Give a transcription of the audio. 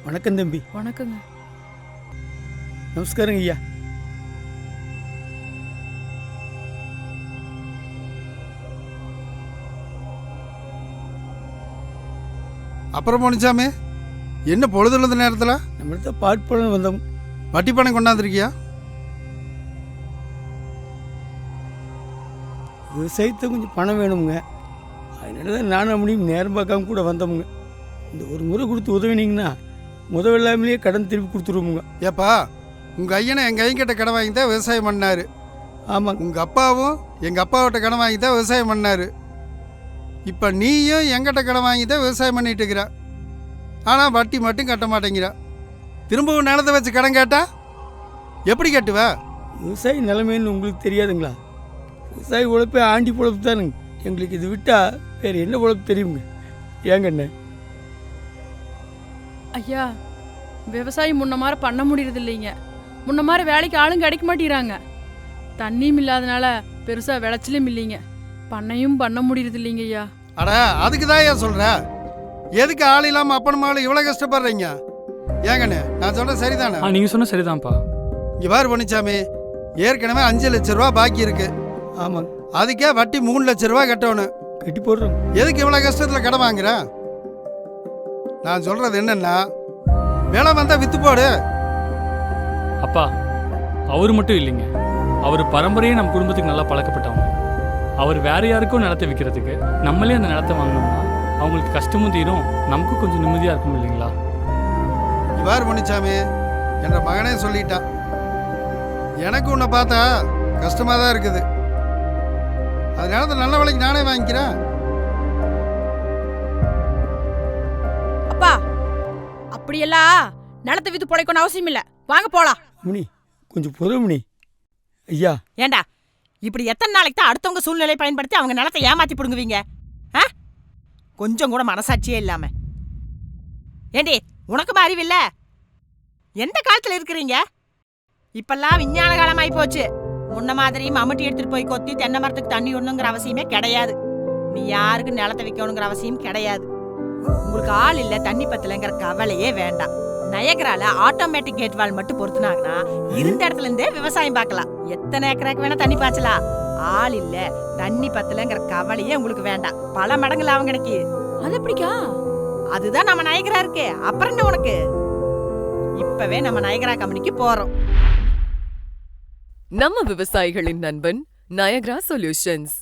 வணக்கம் தம்பி. வணக்கங்க. நமஸ்காரங்க ஐயா. அப்புறம் போனிச்சாமே என்ன பொழுதுள்ள நேரத்தில் நம்மள்ட்ட பாட்பழம் வந்தோம். வட்டி பணம் கொண்டாந்துருக்கியா? விவசாயத்தை கொஞ்சம் பணம் வேணுமுங்க. அதனால தான் நானும் முடியும் நேரம் பார்க்காம கூட வந்தோமுங்க. இந்த ஒரு முறை கொடுத்து உதவினீங்கன்னா முதவில்லாமலேயே கடன் திருப்பி கொடுத்துருவோமுங்க. ஏப்பா, உங்கள் ஐயனை எங்கள் ஐயன்கிட்ட கடன் வாங்கி தான் விவசாயம் பண்ணார். ஆமாங்க. உங்கள் அப்பாவும் எங்கள் அப்பாவிட்ட கடன் வாங்கி தான் விவசாயம் பண்ணார். இப்போ நீயும் எங்கிட்ட கடன் வாங்கி தான் விவசாயம் பண்ணிட்டு இருக்கிற. ஆனால் வட்டி மட்டும் கட்ட மாட்டேங்கிற. திரும்பவும் நிலத்தை வச்சு கடன் கேட்டா எப்படி கட்டுவ? விவசாய நிலைமைன்னு உங்களுக்கு தெரியாதுங்களா? விவசாய உழைப்பே ஆண்டி பொழப்பு தானுங்க. எங்களுக்கு இது விட்டால் வேறு என்ன பொழப்பு தெரியுங்க? ஏங்கண்ணே? ஐயா, விவசாயம் முன்ன மாதிரி பண்ண முடியறது இல்லைங்க. முன்ன மாதிரி வேலைக்கு ஆளுங்க கிடைக்க மாட்டேங்கிறாங்க. தண்ணியும் இல்லாதனால பெருசா விளைச்சலும் இல்லைங்க. பண்ணையும் பண்ண முடியறது இல்லைங்க ஐயா. அட, அதுக்கு தான் ஏன் சொல்கிற? எதுக்கு ஆள் இல்லாமல் அப்பனமாலும் இவ்வளோ கஷ்டப்படுறீங்க? ஏங்கண்ணே, நான் சொல்கிறேன் சரிதானே? நீங்கள் சொன்ன சரிதான்ப்பா. இங்கே பாரு பண்ணிச்சாமி, ஏற்கனவே 5 லட்ச ரூபா பாக்கி இருக்கு. ஆமாங்க. அதுக்கே வட்டி 3 லட்ச ரூபா கட்டணும். கட்டி போடுறோம். எதுக்கு இவ்வளோ கஷ்டத்தில் கடன் வாங்குற? நான் சொல்றது என்னன்னா, வேலை வந்தா வித்து போடு. அப்பா, அவர் மட்டும் இல்லைங்க, அவர் பரம்பரையே நம்ம குடும்பத்துக்கு நல்லா பழக்கப்பட்டவங்க. அவர் வேற யாருக்கும் நிலத்தை விற்கிறதுக்கு நம்மளே அந்த நிலத்தை வாங்கினோம்னா அவங்களுக்கு கஷ்டமும் தீரும், நமக்கும் கொஞ்சம் நிம்மதியாக இருக்கும் இல்லைங்களா? இவ்வாறு பண்ணிச்சாமி, என்ற மகனே சொல்லிட்டான். எனக்கு உன்னை பார்த்தா கஷ்டமாக தான் இருக்குது. அதனால நல்ல வேலைக்கு நானே வாங்கிக்கிறேன். அப்பா, அப்படியெல்லாம் நிலத்தை வித்து பொழைக்கணும் அவசியம் இல்ல. வாங்க போலாம். முனி கொஞ்சம் பொறுமுனி. ஐயா, ஏண்டா, இப்படி எத்தனை நாளைக்கு தான் அடுத்தவங்க சூழ்நிலை பயன்படுத்தி அவங்க நிலத்தை ஏமாத்தி புடுங்குவீங்க? கொஞ்சம் கூட மனசாட்சியே இல்லாம. ஏண்டி, உனக்கு அறிவு இல்ல? எந்த காலத்துல இருக்கிறீங்க? இப்பெல்லாம் விஞ்ஞான காலம் ஆகி போச்சு. முன்ன மாதிரி மம்முட்டி எடுத்துட்டு போய் கொத்தி தென்னை மரத்துக்கு தண்ணி விடணுங்கிற அவசியமே கிடையாது. நீ யாருக்கு நிலத்தை வைக்கணுங்கிற அவசியம் கிடையாது. உங்களுக்கு ஆள் இல்ல, தண்ணி பத்தலைங்கிற கவலையே வேண்டாம். நயகரால ஆட்டோமேட்டிக் கேட் வால் மட்டும் பொறுத்துனாங்கன்னா இருந்த இடத்துல இருந்தே விவசாயம் பார்க்கலாம். எத்தனை ஏக்கராக்கு வேணா தண்ணி பாய்ச்சலாம். ஆள் இல்ல, தண்ணி பத்தலைங்கிற கவலையே உங்களுக்கு வேண்டாம். பல மடங்கு லாபம் கிடைக்கு. அது எப்படிக்கா? அதுதான் நம்ம நயகரா இருக்கே. அப்புறம் என்ன உனக்கு? இப்பவே நம்ம நயகரா கம்பெனிக்கு போறோம். நம்ம விவசாயிகளின் நண்பன் நயகரா சொல்யூஷன்ஸ்.